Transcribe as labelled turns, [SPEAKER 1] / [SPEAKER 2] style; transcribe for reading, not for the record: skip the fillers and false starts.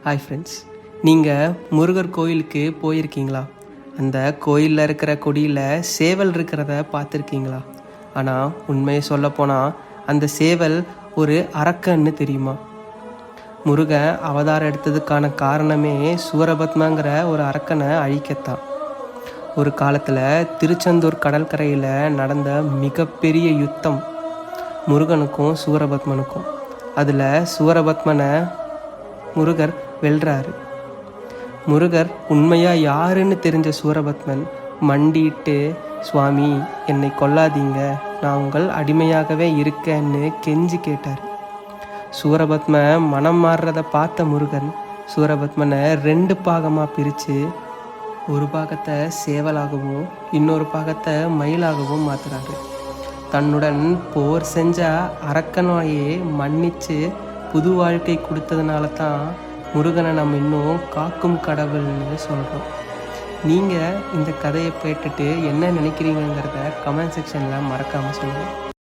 [SPEAKER 1] Hi friends, நீங்கள் முருகர் கோயிலுக்கு போயிருக்கீங்களா? அந்த கோயிலில் இருக்கிற கொடியில் சேவல் இருக்கிறத பார்த்துருக்கீங்களா? ஆனால் உண்மையை சொல்லப்போனால் அந்த சேவல் ஒரு அரக்கன்னு தெரியுமா? முருகன் அவதாரம் எடுத்ததுக்கான காரணமே சூரபத்மங்கிற ஒரு அரக்கனை அழிக்கத்தான். ஒரு காலத்தில் திருச்செந்தூர் கடற்கரையில் நடந்த மிகப்பெரிய யுத்தம் முருகனுக்கும் சூரபத்மனுக்கும். அதில் சூரபத்மனை முருகர் வெல்றாரு. முருகர் உண்மையாக யாருன்னு தெரிஞ்ச சூரபத்மன் மண்டிட்டு, சுவாமி என்னை கொல்லாதீங்க, நான் உங்கள் அடிமையாகவே இருக்கேன்னு கெஞ்சி கேட்டார். சூரபத்ம மனம் மாறுறதை பார்த்த முருகன் சூரபத்மனை 2 பாகமாக பிரித்து ஒரு பாகத்தை சேவலாகவும் இன்னொரு பாகத்தை மயிலாகவும் மாற்றுறாரு. தன்னுடன் போர் செஞ்ச அரக்கனையே மன்னித்து புது வாழ்க்கை கொடுத்ததுனால தான் முருகனை நம்ம இன்னும் காக்கும் கடவுள்னு சொல்கிறோம். நீங்கள் இந்த கதையை கேட்டுட்டு என்ன நினைக்கிறீங்கிறத கமெண்ட் செக்ஷனில் மறக்காமல் சொல்லுங்கள்.